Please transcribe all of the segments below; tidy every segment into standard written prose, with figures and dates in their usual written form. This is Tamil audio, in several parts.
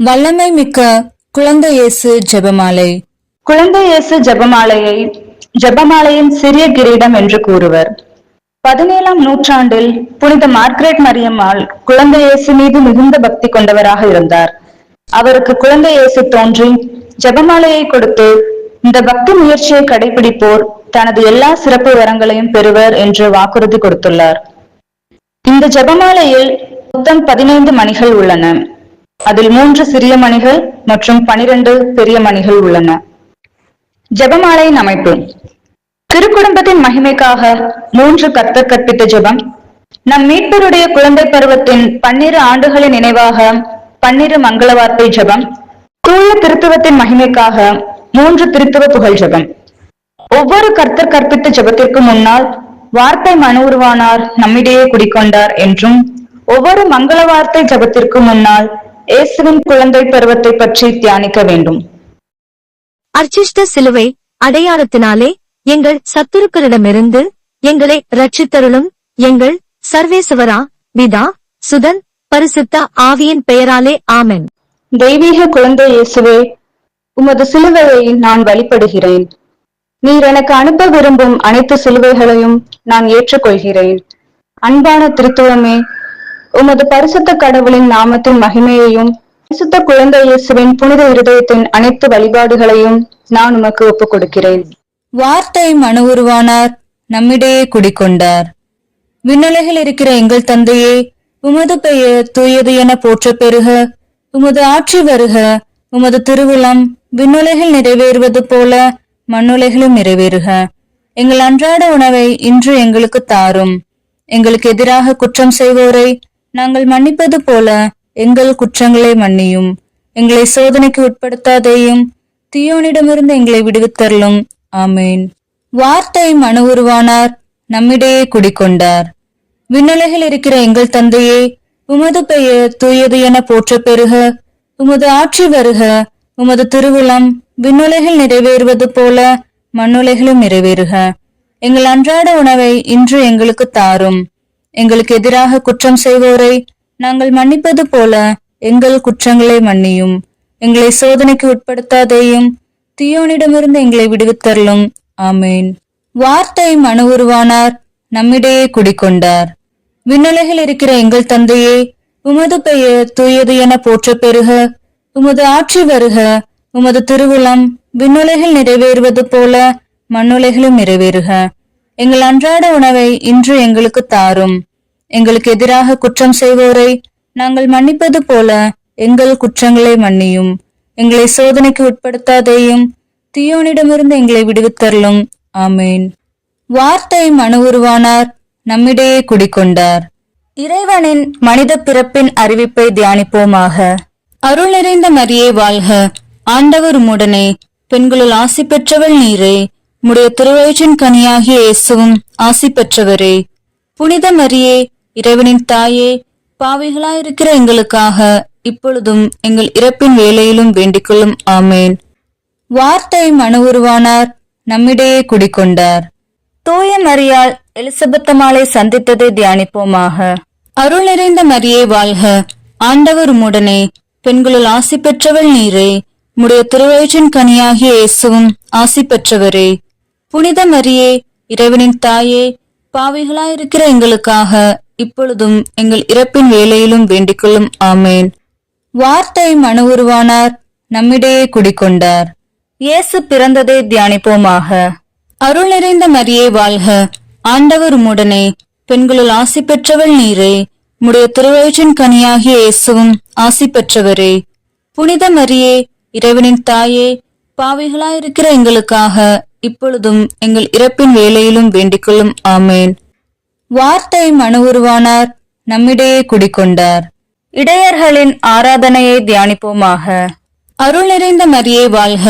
வல்லமை மிக்க குழந்தை இயேசு ஜெபமாலை. குழந்தை இயேசு ஜெபமாலையை ஜெபமாலையின் சிறிய கிரீடம் என்று கூறுவர். 17ஆம் நூற்றாண்டில் புனித மார்க்ரெட் மரியம்மாள் குழந்தை இயேசு மீது மிகுந்த பக்தி கொண்டவராக இருந்தார். அவருக்கு குழந்தை இயேசு தோன்றி ஜெபமாலையை கொடுத்து, இந்த பக்தி முயற்சியை கடைபிடிப்போர் தனது எல்லா சிறப்பு வரங்களையும் பெறுவர் என்று வாக்குறுதி கொடுத்துள்ளார். இந்த ஜெபமாலையில் மொத்தம் 15 மணிகள் உள்ளன. அதில் 3 சிறிய மணிகள் மற்றும் 12 பெரிய மணிகள் உள்ளன. ஜெபமாலையின் அமைப்பு: திருக்குடும்பத்தின் மகிமைக்காக 3 கர்த்தர் கற்பித்த ஜெபம், நம் மீட்பருடைய குழந்தை பருவத்தின் 12 ஆண்டுகளின் நினைவாக 12 மங்கள வார்த்தை ஜெபம், தூய திருத்துவத்தின் மகிமைக்காக 3 திருத்துவ புகழ் ஜெபம். ஒவ்வொரு கர்த்தர் கற்பித்த ஜெபத்திற்கு முன்னால் வார்த்தை மனு உருவானார், நம்மிடையே குடிக்கொண்டார் என்றும், ஒவ்வொரு மங்கள வார்த்தை ஜெபத்திற்கு முன்னால் இயேசுவின் குழந்தை பருவத்தை பற்றி தியானிக்க வேண்டும். அர்ச்சிஷ்ட சிலுவை அடையாளத்தினாலே எங்கள் சத்துருக்களிடமிருந்து எங்களை ரட்சித்தருளும். எங்கள் சர்வேசுவரா, பிதா, சுதன், பரிசுத்த ஆவியின் பெயராலே ஆமென். தெய்வீக குழந்தை இயேசுவே, உமது சிலுவையை நான் வழிபடுகிறேன். நீர் எனக்கு அனுப்ப விரும்பும் அனைத்து சிலுவைகளையும் நான் ஏற்றுக்கொள்கிறேன். அன்பான திருத்துவமே, உமது பரிசுத்த கடவுளின் நாமத்தின் மகிமையையும் பரிசுத்த குழந்தை இயேசுவின் புனித இருதயத்தின் அனைத்து வழிபாடுகளையும் நான் உமக்கு ஒப்புக் கொடுக்கிறேன். வார்த்தை மனு உருவானார், நம்மிடையே குடிக்கொண்டார். விண்ணுலகில் இருக்கிற எங்கள் தந்தையே, உமது பெயர் தூயது என போற்ற பெறுக. உமது ஆட்சி வருக. உமது திருவுளம் விண்ணுலகில் நிறைவேறுவது போல மண்ணுலகிலும் நிறைவேறுக. எங்கள் அன்றாட உணவை இன்று எங்களுக்கு தாரும். எங்களுக்கு எதிராக குற்றம் செய்வோரை நாங்கள் மன்னிப்பது போல எங்கள் குற்றங்களை மன்னியும். எங்களை சோதனைக்கு உட்படுத்தாதேயும், தீயோனிடமிருந்து எங்களை விடுவித்தருளும். ஆமேன். வார்த்தை மனு உருவானார், நம்மிடையே குடிக்கொண்டார். விண்ணுலகில் இருக்கிற எங்கள் தந்தையே, உமது பெயர் தூயது என போற்ற பெறுக. உமது ஆட்சி வருக. உமது திருவுளம் விண்ணுலகில் நிறைவேறுவது போல மண்ணுலகிலும் நிறைவேறுக. எங்கள் அன்றாட உணவை இன்று எங்களுக்கு தாரும். எங்களுக்கு எதிராக குற்றம் செய்வோரை நாங்கள் மன்னிப்பது போல எங்கள் குற்றங்களை மன்னியும். எங்களை சோதனைக்கு உட்படுத்தாதேயும், தீயோனிடமிருந்து எங்களை விடுவித்தருளும். ஆமேன். வார்த்தை மனு உருவானார், நம்மிடையே குடிக்கொண்டார். விண்ணுலகில் இருக்கிற எங்கள் தந்தையே, உமது பெயர் தூயது என போற்ற பெறுக. உமது ஆட்சி வருக. உமது திருவுளம் விண்ணுலகில் நிறைவேறுவது போல மண்ணுலகிலும் நிறைவேறுக. எங்கள் அன்றாட உணவை இன்று எங்களுக்கு தாரும். எங்களுக்கு எதிராக குற்றம் செய்வோரை நாங்கள் மன்னிப்பது போல எங்கள் குற்றங்களை மன்னியும். எங்களை சோதனைக்கு உட்படுத்தாதேயும், தீயோனிடமிருந்து எங்களை விடுவித்தருளும். ஆமேன். வார்த்தை மனு உருவானார், நம்மிடையே குடிக்கொண்டார். இறைவனின் மனித பிறப்பின் அறிவிப்பை தியானிப்போமாக. அருள் நிறைந்த மரியே வாழ்க. ஆண்டவர் உம்முடனே, பெண்களுள் ஆசி பெற்றவள் நீரே. உம்முடைய திருவயிற்றின் கனியாகிய இயேசுவும் ஆசி பெற்றவரே. புனித மரியே, இறைவனின் தாயே, பாவிகளாயிருக்கிற எங்களுக்காக இப்பொழுதும் எங்கள் இறப்பின் வேளையிலும் வேண்டிக்கொள்ளும். ஆமேன். வார்த்தை மனு உருவானார், நம்மிடையே குடிக்கொண்டார். தூய மரியாள் எலிசபெத்தம்மாளை சந்தித்ததை தியானிப்போமாக. அருள் நிறைந்த மரியே வாழ்க. ஆண்டவர் உம்முடனே, பெண்களுள் ஆசி பெற்றவள் நீரே. உம்முடைய திருவயிற்றின் கனியாகிய இயேசுவும் ஆசி பெற்றவரே. புனித மரியே, இறைவனின் தாயே, பாவிகளாயிருக்கிற எங்களுக்காக இப்பொழுதும் எங்கள் இறப்பின் வேளையிலும் வேண்டிக்கொள்ளும். ஆமேன். வார்த்தை மனு உருவானார், நம்மிடையே குடிக்கொண்டார். இயேசு பிறந்ததை தியானிப்போமாக. அருள் நிறைந்த மரியே வாழ்க. ஆண்டவர் உம்முடனே, பெண்களுள் ஆசி பெற்றவள் நீரே. உம்முடைய திருவயிற்றின் கனியாகிய இயேசுவும் ஆசி பெற்றவரே. புனித மரியே, இறைவனின் தாயே, பாவிகளாயிருக்கிற எங்களுக்காக இப்பொழுதும் எங்கள் இறப்பின் வேளையிலும் வேண்டிக்கொள்ளும். ஆமேன். வார்த்தை மனு உருவானார், நம்மிடையே குடிக்கொண்டார். இடையர்களின் ஆராதனையை தியானிப்போமாக. அருள் நிறைந்த மரியே வாழ்க.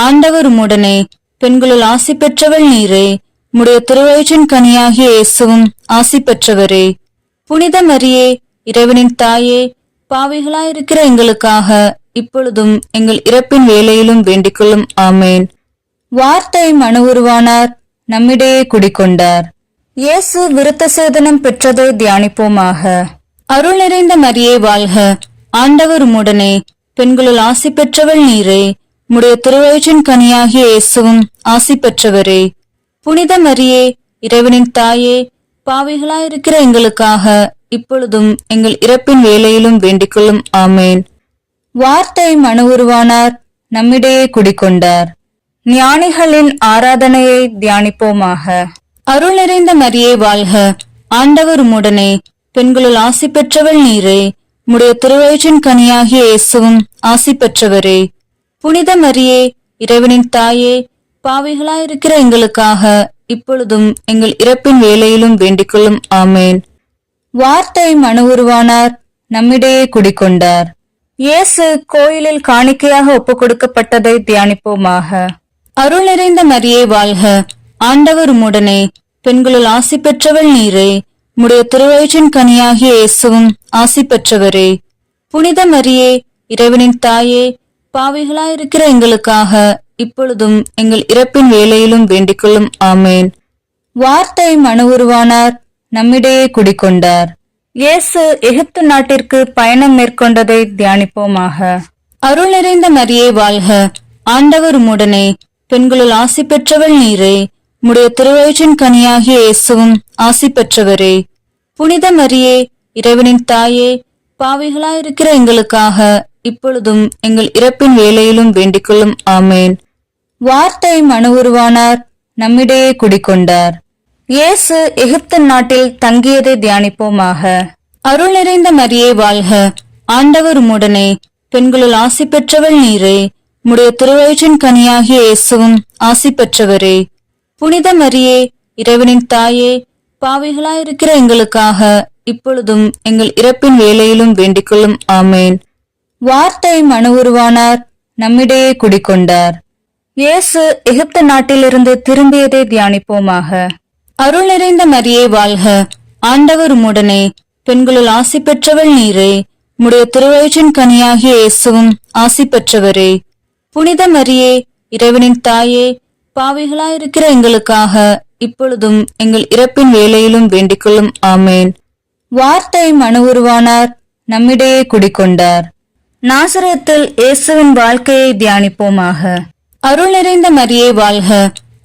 ஆண்டவர் உம்முடனே, பெண்களுள் ஆசி பெற்றவள் நீரே. உம்முடைய திருவயிற்றின் கனியாகிய இயேசுவும் ஆசி பெற்றவரே. புனித மரியே, இறைவனின் தாயே, பாவிகளாயிருக்கிற எங்களுக்காக இப்பொழுதும் எங்கள் இறப்பின் வேளையிலும் வேண்டிக்கொள்ளும். ஆமேன். வார்த்தை மனு உருவானார், நம்மிடையே குடிக்கொண்டார். இயேசு விருத்த சேதனம் பெற்றதை தியானிப்போமாக. அருள் நிறைந்த மரியே வாழ்க. ஆண்டவர் உம்முடனே, பெண்களுள் ஆசி பெற்றவள் நீரே. உம்முடைய திருவயிற்றின் கனியாகிய இயேசுவும் ஆசி பெற்றவரே. புனித மரியே, இறைவனின் தாயே, பாவிகளாயிருக்கிற எங்களுக்காக இப்பொழுதும் எங்கள் இறப்பின் வேளையிலும் வேண்டிக்கொள்ளும். ஆமேன். வார்த்தை மனு உருவானார், நம்மிடையே குடிக்கொண்டார். ஞானிகளின் ஆராதனையை தியானிப்போமாக. அருள் நிறைந்த மரியே வாழ்க, ஆண்டவர் உம்முடனே. பெண்களுள் ஆசி பெற்றவள் நீரே. உம்முடைய திருவயிற்றின் கனியாகிய இயேசுவும் ஆசி பெற்றவரே. புனித மரியே, இறைவனின் தாயே, பாவிகளாயிருக்கிற எங்களுக்காக இப்பொழுதும் எங்கள் இறப்பின் வேளையிலும் வேண்டிக்கொள்ளும். ஆமேன். வார்த்தை மனு உருவானார், நம்மிடையே குடிக்கொண்டார். இயேசு கோயிலில் காணிக்கையாக ஒப்புக் கொடுக்கப்பட்டதை தியானிப்போமாக. அருள் நிறைந்த மரியே வாழ்க, ஆண்டவர் உம்முடனே. பெண்களுள் ஆசி பெற்றவள் நீரே. உம்முடைய திருவயிற்றின் கனியாகிய இயேசுவும் ஆசி பெற்றவரே. புனித மரியே, இறைவனின் தாயே, பாவிகளாயிருக்கிற எங்களுக்காக இப்பொழுதும் எங்கள் இறப்பின் வேளையிலும் வேண்டிக்கொள்ளும். ஆமேன். வார்த்தை மனு உருவானார், நம்மிடையே குடிக்கொண்டார். இயேசு எகிப்து நாட்டிற்கு பயணம் மேற்கொண்டதை தியானிப்போமாக. அருள் நிறைந்த மரியே வாழ்க, ஆண்டவர் உம்முடனே. பெண்களுள் ஆசி பெற்றவள் நீரே. உம்முடைய திருவயிற்றின் கனியாகிய இயேசுவும் ஆசி பெற்றவரே. புனித மரியே, இறைவனின் தாயே, பாவிகளாயிருக்கிற எங்களுக்காக இப்பொழுதும் எங்கள் இறப்பின் வேளையிலும் வேண்டிக்கொள்ளும். ஆமேன். வார்த்தை மனு உருவானார், நம்மிடையே குடிக்கொண்டார். இயேசு எகிப்து நாட்டில் தங்கியதை தியானிப்போமாக. அருள் நிறைந்த மரியே வாழ்க, ஆண்டவர் உம்முடனே. பெண்களுள் ஆசி பெற்றவள் நீரே. உம்முடைய திருவயிற்றின் கனியாகிய இயேசுவும் ஆசி பெற்றவரே. புனித மரியே, இறைவனின் தாயே, பாவிகளாயிருக்கிற எங்களுக்காக இப்பொழுதும் எங்கள் இறப்பின் வேளையிலும் வேண்டிக்கொள்ளும். ஆமேன். வார்த்தை மனு உருவானார், நம்மிடையே குடிக்கொண்டார். இயேசு எகிப்து நாட்டிலிருந்து திரும்பியதை தியானிப்போமாக. அருள் நிறைந்த மரியே வாழ்க, ஆண்டவர் உம்முடனே. பெண்களுள் ஆசி பெற்றவள் நீரே. உம்முடைய திருவயிற்றின் கனியாகிய இயேசுவும் ஆசி பெற்றவரே. புனித மரியே, இறைவனின் தாயே, பாவிகளாயிருக்கிற எங்களுக்காக இப்பொழுதும் எங்கள் இறப்பின் வேளையிலும் வேண்டிக்கொள்ளும். ஆமேன். வார்த்தை மனு உருவானார், நம்மிடையே குடிக்கொண்டார். நாசரேத்தில் இயேசுவின் வாழ்க்கையை தியானிப்போமாக. அருள் நிறைந்த மரியே வாழ்க,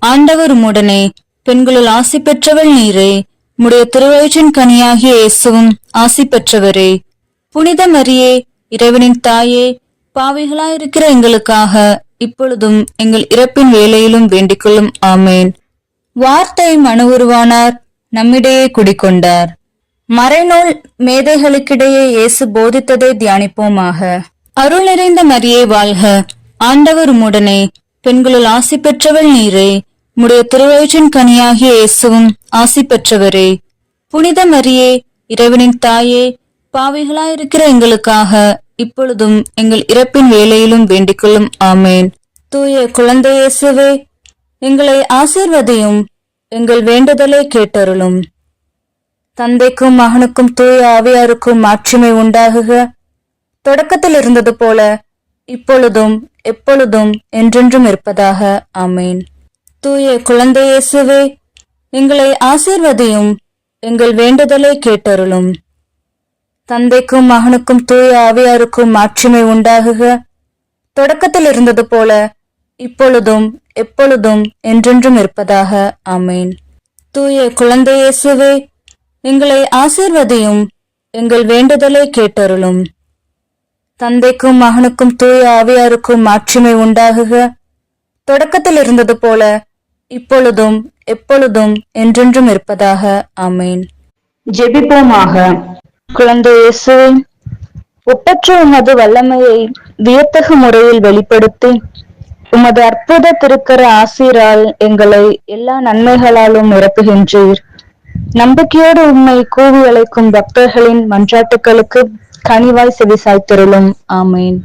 ஆண்டவர் உம்முடனே. பெண்களுள் ஆசி பெற்றவள் நீரே. உம்முடைய திருவயிற்றின் கனியாகிய இயேசுவும் ஆசி பெற்றவரே. புனித மரியே, இறைவனின் தாயே, பாவிகளாயிருக்கிற எங்களுக்காக இப்பொழுதும் எங்கள் இறப்பின் வேளையிலும் வேண்டிக்கொள்ளும். ஆமேன். வார்த்தை மனு உருவானார், நம்மிடையே குடிக்கொண்டார். மறைநூல் மேதைகளுக்கிடையே இயேசு போதித்ததை தியானிப்போமாக. அருள் நிறைந்த மரியே வாழ்க, ஆண்டவர் உம்முடனே. பெண்களுள் ஆசி பெற்றவள் நீரே. உம்முடைய திருவயிற்றின் கனியாகிய இயேசுவும் ஆசி பெற்றவரே. புனித மரியே, இறைவனின் தாயே, பாவிகளாயிருக்கிற எங்களுக்காக இப்பொழுதும் எங்கள் இறப்பின் வேளையிலும் வேண்டிக்கொள்ளும். ஆமேன். தூய குழந்தை இயேசுவே, எங்களை ஆசீர்வதியும், எங்கள் வேண்டுதலை கேட்டருளும். தந்தைக்கும் மகனுக்கும் தூய ஆவியாருக்கும் மாட்சிமை உண்டாகுக. தொடக்கத்தில் இருந்தது போல இப்பொழுதும் எப்பொழுதும் என்றென்றும் இருப்பதாக. ஆமேன். தூய குழந்தை இயேசுவே, எங்களை ஆசீர்வதியும், எங்கள் வேண்டுதலை கேட்டருளும். தந்தைக்கும் மகனுக்கும் தூய ஆவியாருக்கும் மாட்சிமை உண்டாகுக. தொடக்கத்தில் இருந்தது போல இப்பொழுதும் எப்பொழுதும் என்றென்றும் இருப்பதாக. ஆமேன். தூய குழந்தை இயேசுவே, எங்களை ஆசீர்வதியும், எங்கள் வேண்டுதலை கேட்டருளும். தந்தைக்கும் மகனுக்கும் தூய ஆவியாருக்கும் மாட்சிமை உண்டாகுக. தொடக்கத்தில் இருந்தது போல இப்பொழுதும் எப்பொழுதும் என்றென்றும் இருப்பதாக. ஆமேன். ஜெபிப்போமாக. குழந்தை இயேசுவே, ஒப்பற்ற உமது வல்லமையை வியத்தகு முறையில் வெளிப்படுத்தி உமது அற்புத திருக்கர ஆசீரால் எங்களை எல்லா நன்மைகளாலும் நிரப்புகின்றீர். நம்பிக்கையோடு உம்மை கூவி அழைக்கும் பக்தர்களின் மன்றாட்டுக்களுக்கு கனிவாய் செவிசாய்த்திருளும். ஆமேன்.